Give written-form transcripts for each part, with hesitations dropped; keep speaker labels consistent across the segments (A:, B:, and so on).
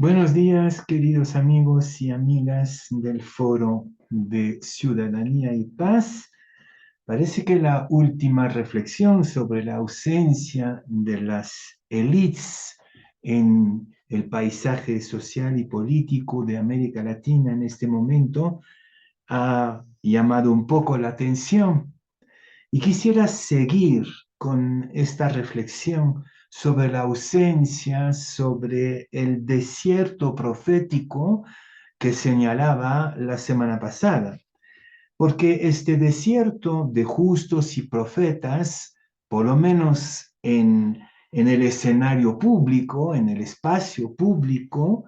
A: Buenos días, queridos amigos y amigas del Foro de Ciudadanía y Paz. Parece que la última reflexión sobre la ausencia de las élites en el paisaje social y político de América Latina en este momento ha llamado un poco la atención. Y quisiera seguir con esta reflexión sobre la ausencia, sobre el desierto profético que señalaba la semana pasada. Porque este desierto de justos y profetas, por lo menos en el escenario público, en el espacio público,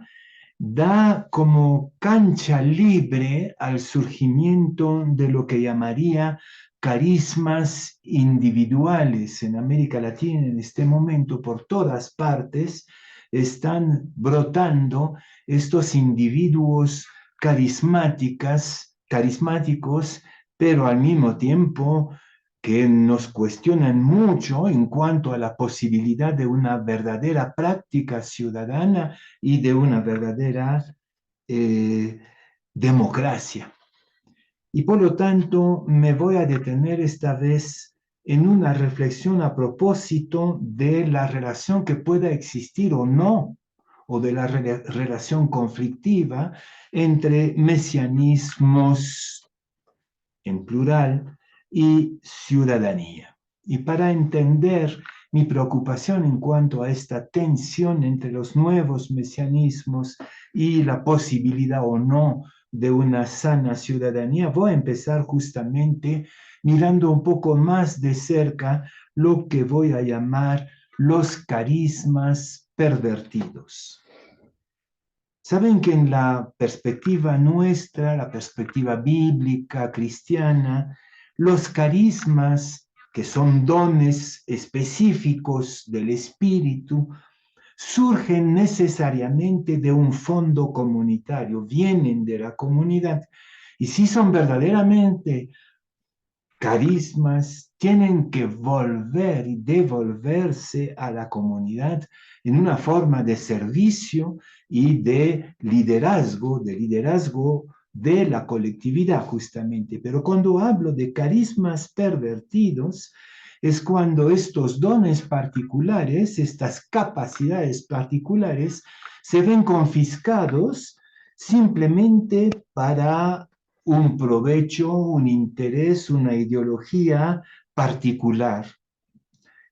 A: da como cancha libre al surgimiento de lo que llamaría carismas individuales en América Latina en este momento. Por todas partes están brotando estos individuos carismáticos, pero al mismo tiempo que nos cuestionan mucho en cuanto a la posibilidad de una verdadera práctica ciudadana y de una verdadera eh, democracia. Y por lo tanto me voy a detener esta vez en una reflexión a propósito de la relación que pueda existir o no, o de la relación conflictiva entre mesianismos en plural y ciudadanía. Y para entender mi preocupación en cuanto a esta tensión entre los nuevos mesianismos y la posibilidad o no de una sana ciudadanía, voy a empezar justamente mirando un poco más de cerca lo que voy a llamar los carismas pervertidos. Saben que en la perspectiva nuestra, la perspectiva bíblica, cristiana, los carismas, que son dones específicos del Espíritu, surgen necesariamente de un fondo comunitario, vienen de la comunidad. Y si son verdaderamente carismas, tienen que volver y devolverse a la comunidad en una forma de servicio y de liderazgo de la colectividad justamente. Pero cuando hablo de carismas pervertidos, es cuando estos dones particulares, estas capacidades particulares, se ven confiscados simplemente para un provecho, un interés, una ideología particular.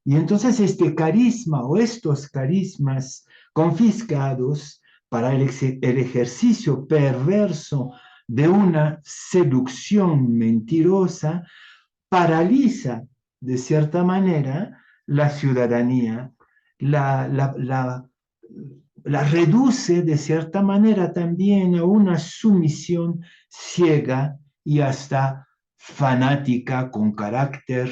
A: Y entonces este carisma o estos carismas confiscados para el ejercicio perverso de una seducción mentirosa paraliza de cierta manera la ciudadanía, la, la, la, la reduce de cierta manera también a una sumisión ciega y hasta fanática con carácter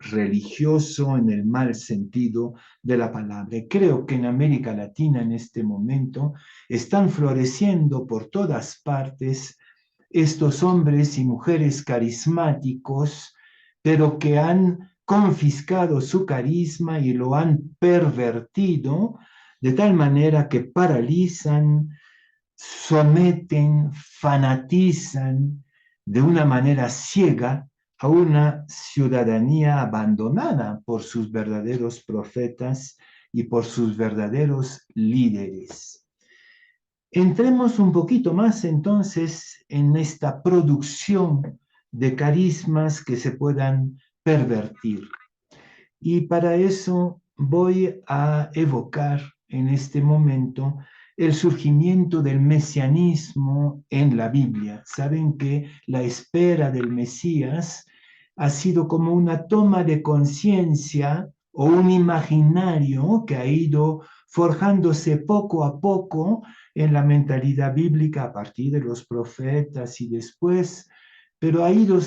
A: religioso en el mal sentido de la palabra. Creo que en América Latina en este momento están floreciendo por todas partes estos hombres y mujeres carismáticos, pero que han confiscado su carisma y lo han pervertido de tal manera que paralizan, someten, fanatizan de una manera ciega a una ciudadanía abandonada por sus verdaderos profetas y por sus verdaderos líderes. Entremos un poquito más entonces en esta producción de carismas que se puedan pervertir. Y para eso voy a evocar en este momento el surgimiento del mesianismo en la Biblia. Saben que la espera del Mesías ha sido como una toma de conciencia o un imaginario que ha ido forjándose poco a poco en la mentalidad bíblica a partir de los profetas y después, pero ha ido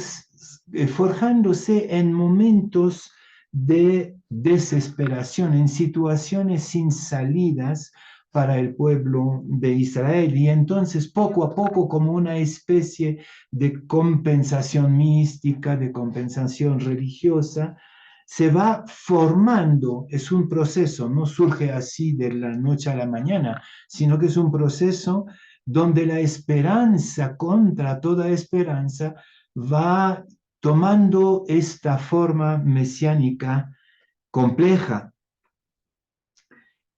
A: forjándose en momentos de desesperación, en situaciones sin salidas para el pueblo de Israel. Y entonces, poco a poco, como una especie de compensación mística, de compensación religiosa, se va formando, es un proceso, no surge así de la noche a la mañana, sino que es un proceso donde la esperanza contra toda esperanza va tomando esta forma mesiánica compleja.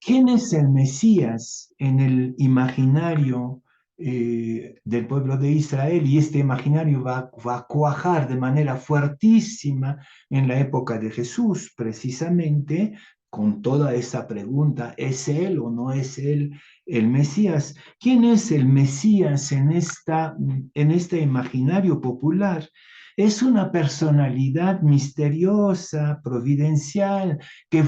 A: ¿Quién es el Mesías en el imaginario del pueblo de Israel? Y este imaginario va a cuajar de manera fuertísima en la época de Jesús, precisamente con toda esa pregunta, ¿es él o no es él el Mesías? ¿Quién es el Mesías en este imaginario popular? Es una personalidad misteriosa, providencial, que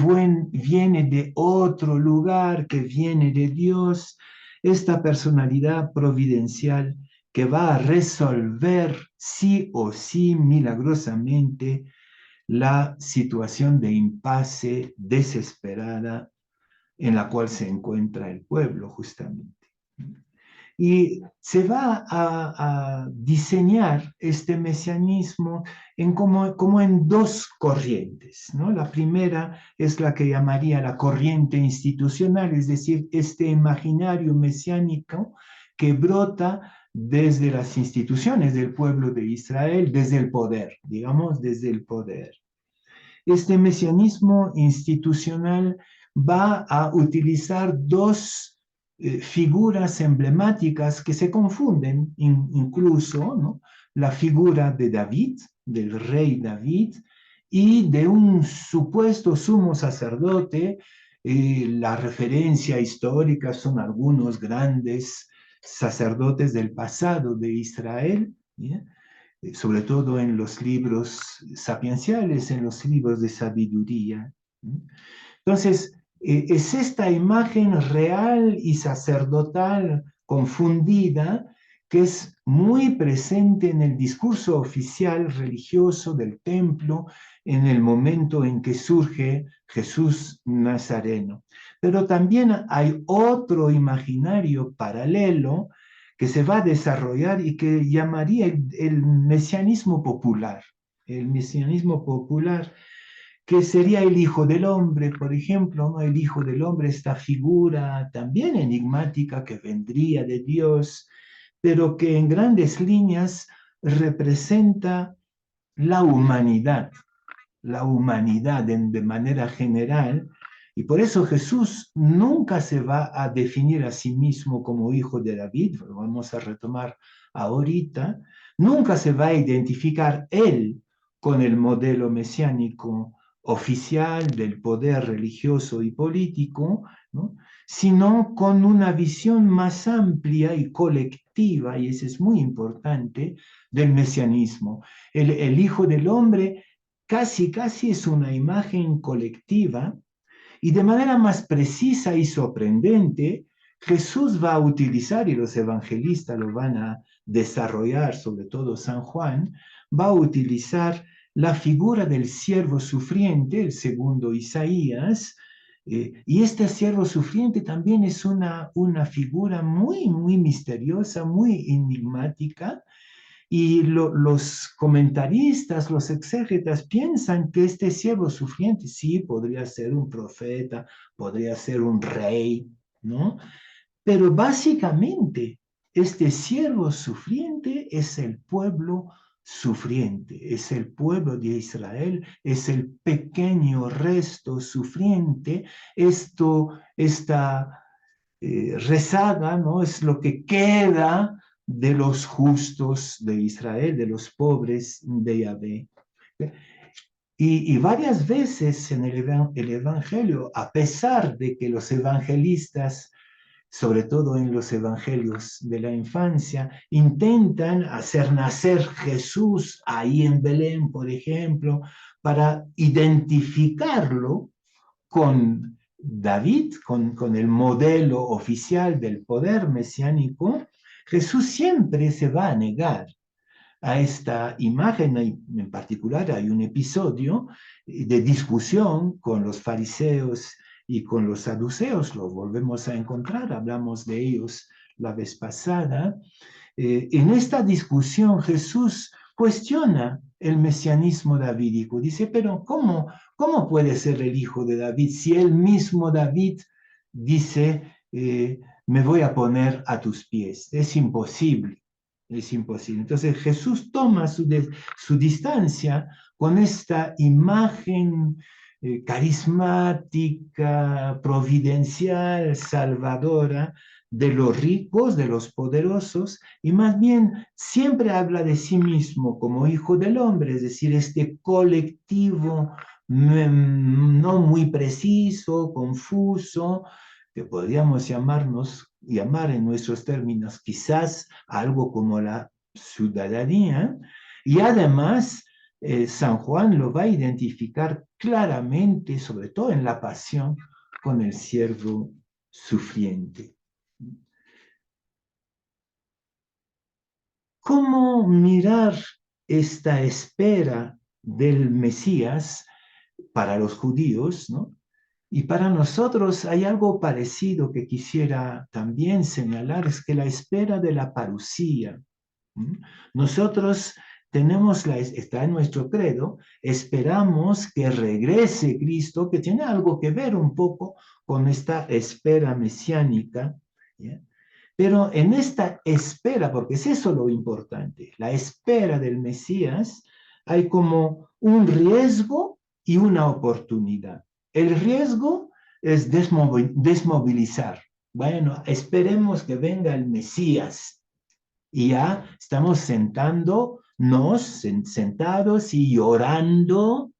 A: viene de otro lugar, que viene de Dios, esta personalidad providencial que va a resolver sí o sí milagrosamente la situación de impasse desesperada en la cual se encuentra el pueblo justamente. Y se va a diseñar este mesianismo como en dos corrientes, ¿no? La primera es la que llamaría la corriente institucional, es decir, este imaginario mesiánico que brota desde las instituciones del pueblo de Israel, desde el poder, digamos, desde el poder. Este mesianismo institucional va a utilizar dos figuras emblemáticas que se confunden incluso, ¿no? La figura de David, del rey David, y de un supuesto sumo sacerdote. La referencia histórica son algunos grandes sacerdotes del pasado de Israel, ¿sí? Sobre todo en los libros sapienciales, en los libros de sabiduría. Entonces, es esta imagen real y sacerdotal confundida que es muy presente en el discurso oficial religioso del templo en el momento en que surge Jesús Nazareno. Pero también hay otro imaginario paralelo que se va a desarrollar y que llamaría el mesianismo popular. El mesianismo popular, que sería el Hijo del Hombre, por ejemplo, ¿no? El Hijo del Hombre, esta figura también enigmática que vendría de Dios, pero que en grandes líneas representa la humanidad, la humanidad de manera general, y por eso Jesús nunca se va a definir a sí mismo como hijo de David, lo vamos a retomar ahorita, nunca se va a identificar él con el modelo mesiánico oficial del poder religioso y político, ¿no? Sino con una visión más amplia y colectiva, y eso es muy importante, del mesianismo. El Hijo del Hombre casi es una imagen colectiva y de manera más precisa y sorprendente, Jesús va a utilizar, y los evangelistas lo van a desarrollar, sobre todo San Juan, va a utilizar la figura del siervo sufriente, el segundo Isaías, y este siervo sufriente también es una figura muy misteriosa, muy enigmática, y los comentaristas, los exégetas piensan que este siervo sufriente sí podría ser un profeta, podría ser un rey, ¿no? Pero básicamente este siervo sufriente es el pueblo sufriente, es el pueblo de Israel, es el pequeño resto sufriente, esta rezaga, ¿no? Es lo que queda de los justos de Israel, de los pobres de Yahvé. Y varias veces en el Evangelio, a pesar de que los evangelistas, sobre todo en los evangelios de la infancia, intentan hacer nacer Jesús ahí en Belén, por ejemplo, para identificarlo con David, con el modelo oficial del poder mesiánico, Jesús siempre se va a negar a esta imagen. En particular hay un episodio de discusión con los fariseos y con los saduceos, lo volvemos a encontrar, hablamos de ellos la vez pasada. En esta discusión Jesús cuestiona el mesianismo davídico. Dice, pero ¿cómo puede ser el hijo de David si el mismo David dice, me voy a poner a tus pies? Es imposible, es imposible. Entonces Jesús toma su distancia con esta imagen carismática, providencial, salvadora de los ricos, de los poderosos, y más bien siempre habla de sí mismo como hijo del hombre, es decir, este colectivo no muy preciso, confuso, que podríamos llamar en nuestros términos quizás algo como la ciudadanía, y además San Juan lo va a identificar claramente, sobre todo en la pasión, con el siervo sufriente. ¿Cómo mirar esta espera del Mesías para los judíos, ¿no? Y para nosotros hay algo parecido que quisiera también señalar, es que la espera de la parucía. Nosotros está en nuestro credo, esperamos que regrese Cristo, que tiene algo que ver un poco con esta espera mesiánica, ¿ya? Pero en esta espera, porque es eso lo importante, la espera del Mesías, hay como un riesgo y una oportunidad. El riesgo es desmovilizar. Bueno, esperemos que venga el Mesías y ya estamos sentados y llorando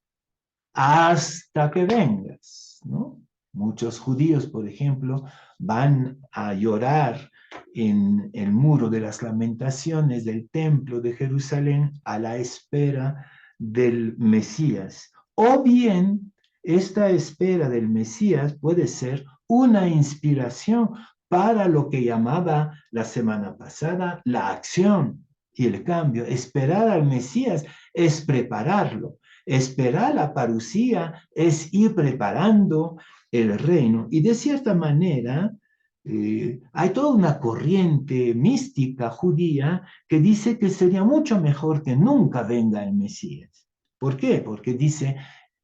A: hasta que vengas, ¿no? Muchos judíos, por ejemplo, van a llorar en el muro de las lamentaciones del templo de Jerusalén a la espera del Mesías. O bien, esta espera del Mesías puede ser una inspiración para lo que llamaba la semana pasada la acción y el cambio. Esperar al Mesías es prepararlo. Esperar la parucía es ir preparando el reino. Y de cierta manera, hay toda una corriente mística judía que dice que sería mucho mejor que nunca venga el Mesías. ¿Por qué? Porque dice,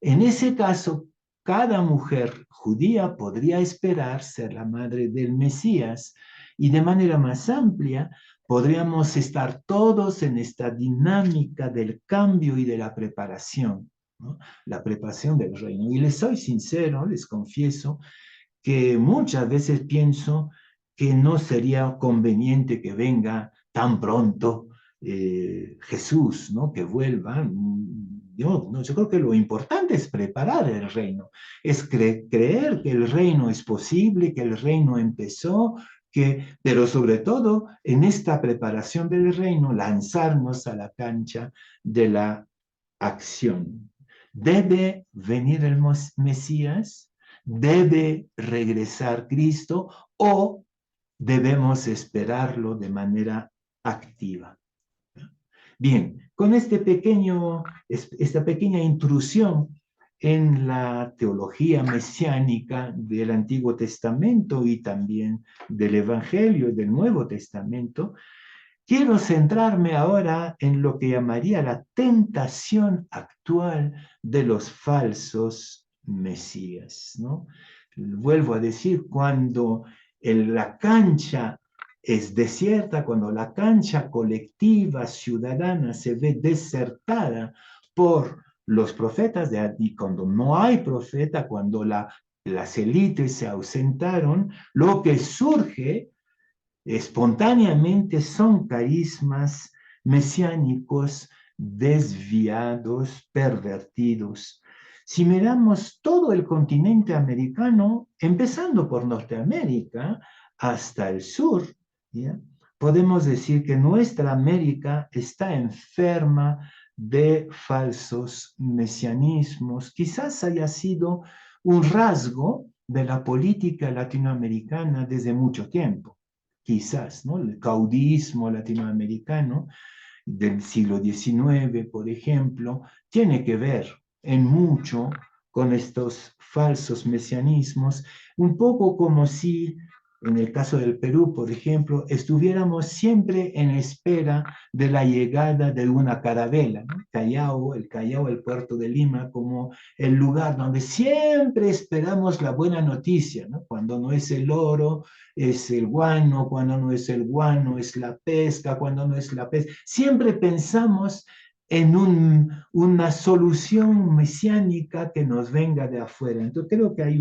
A: en ese caso, cada mujer judía podría esperar ser la madre del Mesías y de manera más amplia podríamos estar todos en esta dinámica del cambio y de la preparación, ¿no? La preparación del reino. Y les soy sincero, les confieso que muchas veces pienso que no sería conveniente que venga tan pronto Jesús, ¿no? Que vuelva. Yo creo que lo importante es preparar el reino, es creer que el reino es posible, que el reino empezó, pero sobre todo en esta preparación del reino, lanzarnos a la cancha de la acción. ¿Debe venir el Mesías? ¿Debe regresar Cristo o debemos esperarlo de manera activa? Bien, con esta pequeña intrusión en la teología mesiánica del Antiguo Testamento y también del Evangelio y del Nuevo Testamento, quiero centrarme ahora en lo que llamaría la tentación actual de los falsos mesías, ¿no? Vuelvo a decir, cuando la cancha es desierta, cuando la cancha colectiva, ciudadana, se ve desertada por los profetas, y cuando no hay profeta, cuando las élites se ausentaron, lo que surge espontáneamente son carismas mesiánicos desviados, pervertidos. Si miramos todo el continente americano, empezando por Norteamérica hasta el sur, ¿ya? Podemos decir que nuestra América está enferma de falsos mesianismos. Quizás haya sido un rasgo de la política latinoamericana desde mucho tiempo. Quizás, ¿no? El caudillismo latinoamericano del siglo XIX, por ejemplo, tiene que ver en mucho con estos falsos mesianismos, un poco como si en el caso del Perú, por ejemplo, estuviéramos siempre en espera de la llegada de una carabela, ¿no? Callao, el puerto de Lima, como el lugar donde siempre esperamos la buena noticia, ¿no? Cuando no es el oro, es el guano; cuando no es el guano, es la pesca; cuando no es la pesca. Siempre pensamos en una solución mesiánica que nos venga de afuera. Entonces creo que hay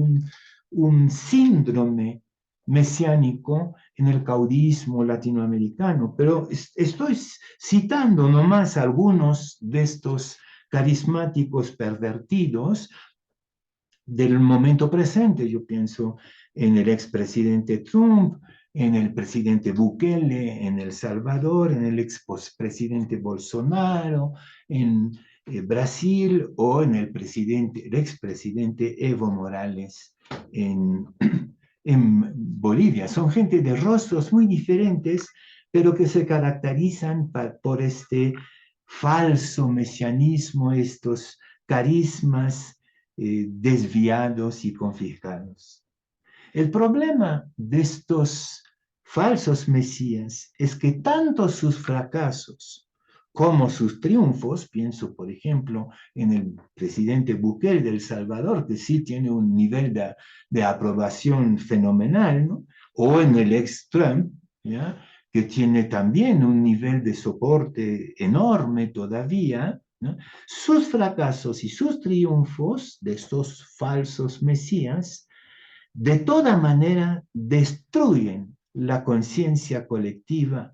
A: un síndrome mesiánico en el caudillismo latinoamericano, pero estoy citando nomás algunos de estos carismáticos pervertidos del momento presente. Yo pienso en el expresidente Trump, en el presidente Bukele en El Salvador, en el expresidente Bolsonaro, en Brasil, o en el expresidente Evo Morales en, en Bolivia. Son gente de rostros muy diferentes, pero que se caracterizan por este falso mesianismo, estos carismas desviados y confiscados. El problema de estos falsos mesías es que tanto sus fracasos como sus triunfos, pienso por ejemplo en el presidente Bukele de El Salvador, que sí tiene un nivel de aprobación fenomenal, ¿no? O en el ex-Trump, ¿ya?, que tiene también un nivel de soporte enorme todavía, ¿no? Sus fracasos y sus triunfos de estos falsos mesías de toda manera destruyen la conciencia colectiva.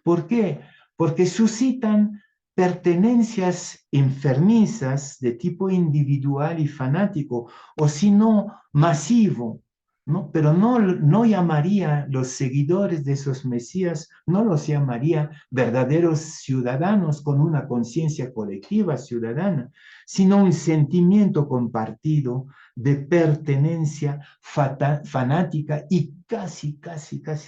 A: ¿Por qué? Porque suscitan pertenencias enfermizas de tipo individual y fanático, o si no, masivo, ¿no? Pero no llamaría los seguidores de esos mesías, no los llamaría verdaderos ciudadanos con una conciencia colectiva ciudadana, sino un sentimiento compartido de pertenencia fanática y casi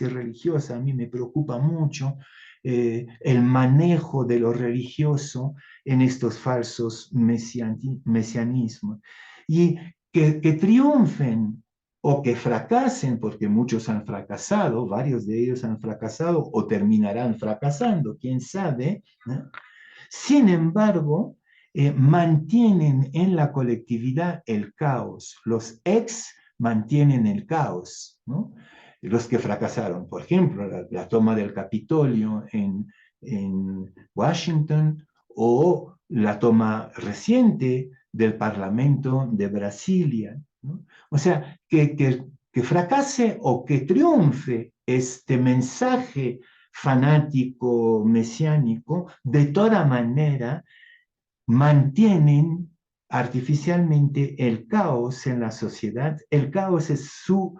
A: religiosa. A mí me preocupa mucho el manejo de lo religioso en estos falsos mesianismos. Y que triunfen o que fracasen, porque muchos han fracasado, varios de ellos han fracasado o terminarán fracasando, quién sabe, ¿no? Sin embargo, mantienen en la colectividad el caos. Los ex mantienen el caos, ¿no? Los que fracasaron, por ejemplo, la toma del Capitolio en Washington, o la toma reciente del Parlamento de Brasilia, ¿no? O sea, que fracase o que triunfe este mensaje fanático mesiánico, de toda manera mantienen artificialmente el caos en la sociedad. El caos es su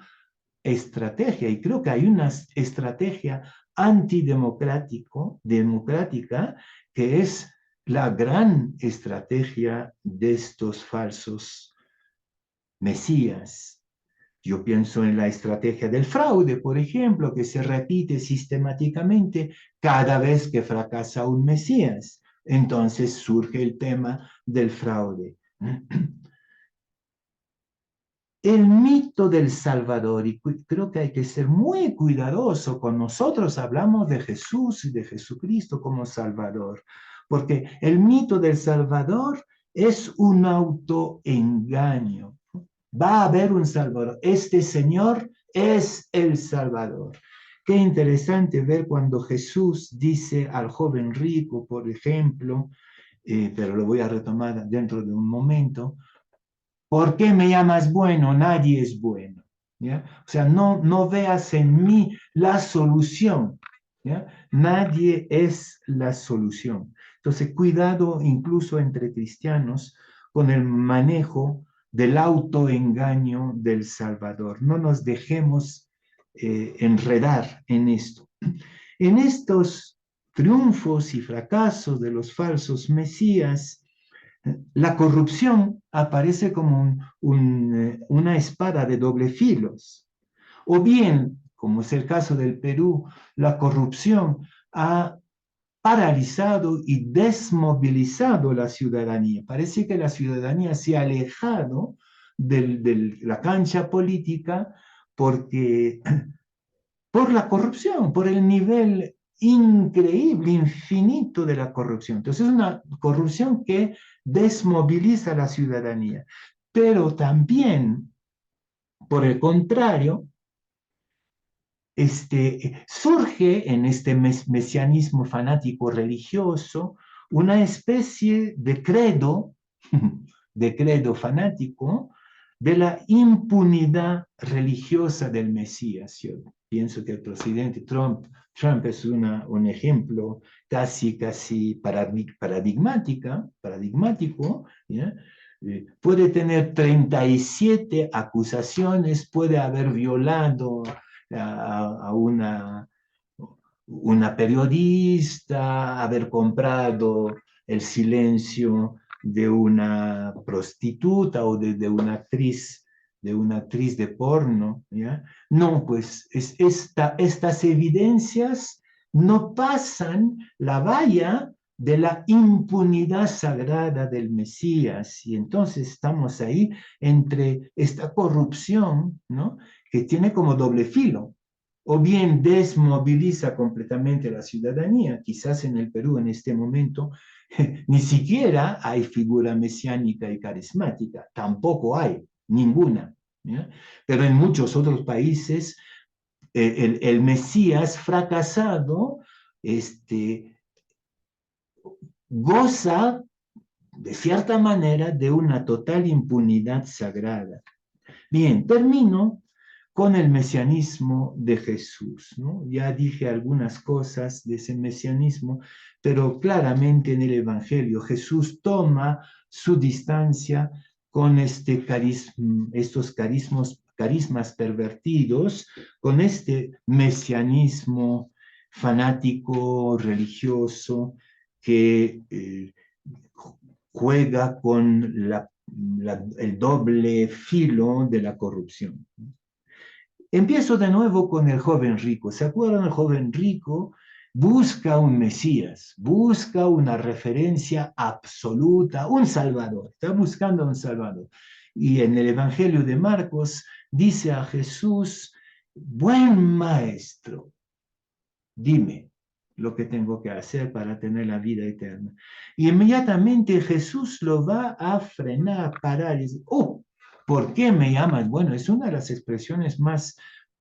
A: estrategia, y creo que hay una estrategia democrática, que es la gran estrategia de estos falsos mesías. Yo pienso en la estrategia del fraude, por ejemplo, que se repite sistemáticamente cada vez que fracasa un mesías. Entonces surge el tema del fraude. El mito del Salvador, y creo que hay que ser muy cuidadoso cuando nosotros hablamos de Jesús y de Jesucristo como Salvador, porque el mito del Salvador es un autoengaño. Va a haber un Salvador. Este Señor es el Salvador. Qué interesante ver cuando Jesús dice al joven rico, por ejemplo, pero lo voy a retomar dentro de un momento: ¿por qué me llamas bueno? Nadie es bueno, ¿ya? O sea, no veas en mí la solución, ¿ya? Nadie es la solución. Entonces, cuidado incluso entre cristianos con el manejo del autoengaño del Salvador. No nos dejemos enredar en esto. En estos triunfos y fracasos de los falsos mesías, la corrupción aparece como una espada de doble filos. O bien, como es el caso del Perú, la corrupción ha paralizado y desmovilizado la ciudadanía. Parece que la ciudadanía se ha alejado de la cancha política porque por la corrupción, por el nivel increíble, infinito de la corrupción. Entonces es una corrupción que desmoviliza a la ciudadanía. Pero también, por el contrario, surge en este mesianismo fanático religioso una especie de credo fanático de la impunidad religiosa del Mesías. Yo pienso que el presidente Trump es un ejemplo casi paradigmático, ¿ya? Puede tener 37 acusaciones, puede haber violado a una periodista, haber comprado el silencio de una prostituta o de una actriz de porno, ¿ya? No, pues estas evidencias no pasan la valla de la impunidad sagrada del Mesías. Y entonces estamos ahí entre esta corrupción, ¿no? Que tiene como doble filo. O bien desmoviliza completamente a la ciudadanía, quizás en el Perú en este momento ni siquiera hay figura mesiánica y carismática, tampoco hay ninguna, ¿ya? Pero en muchos otros países el Mesías fracasado goza de cierta manera de una total impunidad sagrada. Bien, termino con el mesianismo de Jesús, ¿no? Ya dije algunas cosas de ese mesianismo, pero claramente en el Evangelio Jesús toma su distancia con estos carismas pervertidos, con este mesianismo fanático, religioso, que juega con el doble filo de la corrupción. Empiezo de nuevo con el joven rico. ¿Se acuerdan? El joven rico busca un Mesías, busca una referencia absoluta, un Salvador, está buscando un Salvador. Y en el Evangelio de Marcos dice a Jesús, buen maestro, dime lo que tengo que hacer para tener la vida eterna. Y inmediatamente Jesús lo va a frenar, a parar y dice, oh, ¿por qué me llamas? Bueno, es una de las expresiones más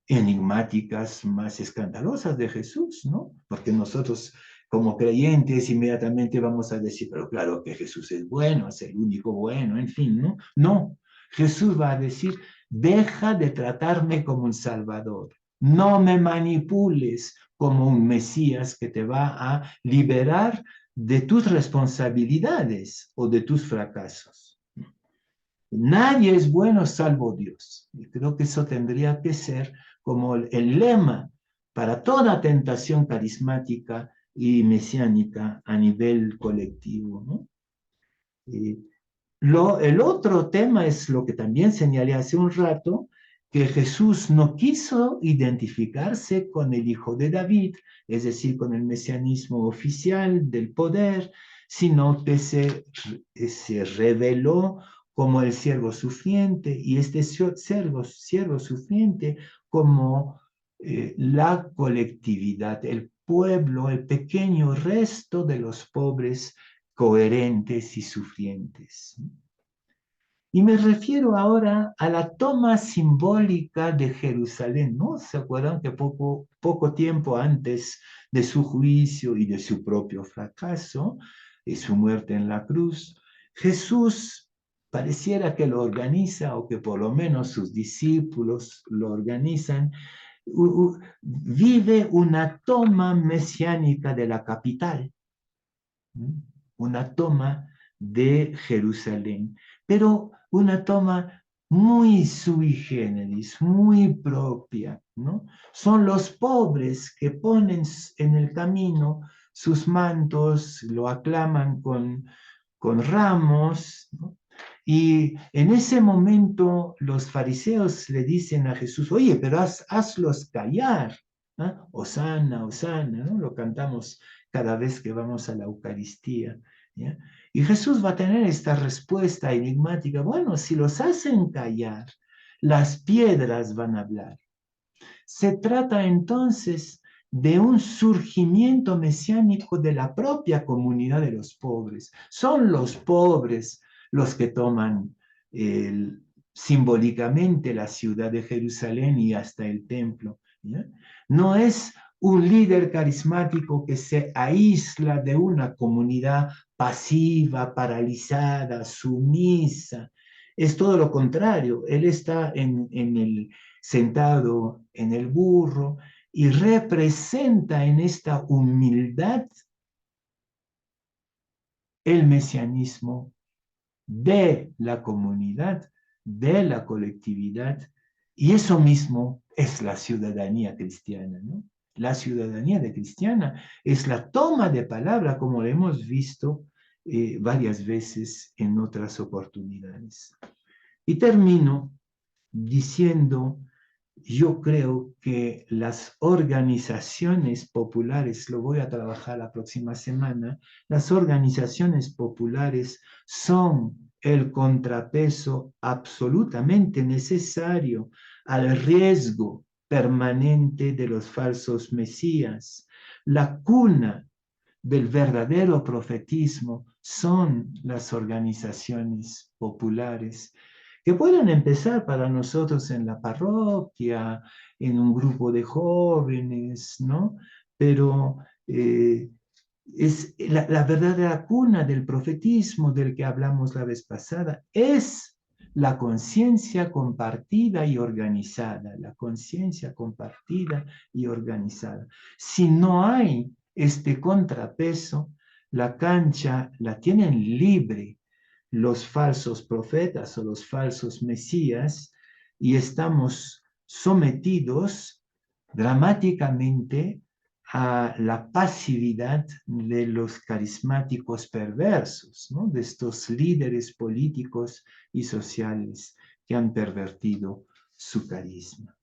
A: enigmáticas, más escandalosas de Jesús, ¿no? Porque nosotros como creyentes inmediatamente vamos a decir, pero claro que Jesús es bueno, es el único bueno, en fin, ¿no? No, Jesús va a decir, deja de tratarme como un salvador, no me manipules como un Mesías que te va a liberar de tus responsabilidades o de tus fracasos. Nadie es bueno salvo Dios. Y creo que eso tendría que ser como el lema para toda tentación carismática y mesiánica a nivel colectivo, ¿no? El otro tema es lo que también señalé hace un rato, que Jesús no quiso identificarse con el hijo de David, es decir, con el mesianismo oficial del poder, sino que se reveló como el siervo sufriente y este siervo sufriente como la colectividad, el pueblo, el pequeño resto de los pobres coherentes y sufrientes. Y me refiero ahora a la toma simbólica de Jerusalén, ¿no? ¿Se acuerdan que poco tiempo antes de su juicio y de su propio fracaso, y su muerte en la cruz, Jesús pareciera que lo organiza, o que por lo menos sus discípulos lo organizan, vive una toma mesiánica de la capital, una toma de Jerusalén, pero una toma muy sui generis, muy propia, ¿no? Son los pobres que ponen en el camino sus mantos, lo aclaman con ramos, ¿no? Y en ese momento los fariseos le dicen a Jesús, oye, pero hazlos callar, ¿no? Hosana, Hosana, ¿no? Lo cantamos cada vez que vamos a la Eucaristía, ¿ya? Y Jesús va a tener esta respuesta enigmática, bueno, si los hacen callar, las piedras van a hablar. Se trata entonces de un surgimiento mesiánico de la propia comunidad de los pobres. Son los pobres los que toman simbólicamente la ciudad de Jerusalén y hasta el templo. ¿Ya? No es un líder carismático que se aísla de una comunidad pasiva, paralizada, sumisa. Es todo lo contrario. Él está sentado en el burro y representa en esta humildad el mesianismo de la comunidad, de la colectividad, y eso mismo es la ciudadanía cristiana, ¿no? La ciudadanía de cristiana es la toma de palabra, como lo hemos visto varias veces en otras oportunidades. Y termino diciendo, yo creo que las organizaciones populares, lo voy a trabajar la próxima semana, las organizaciones populares son el contrapeso absolutamente necesario al riesgo permanente de los falsos mesías. La cuna del verdadero profetismo son las organizaciones populares que pueden empezar para nosotros en la parroquia, en un grupo de jóvenes, ¿no? Pero es la verdadera cuna del profetismo del que hablamos la vez pasada, es la conciencia compartida y organizada, la conciencia compartida y organizada. Si no hay este contrapeso, la cancha la tienen libre los falsos profetas o los falsos mesías y estamos sometidos dramáticamente a la pasividad de los carismáticos perversos, ¿no? De estos líderes políticos y sociales que han pervertido su carisma.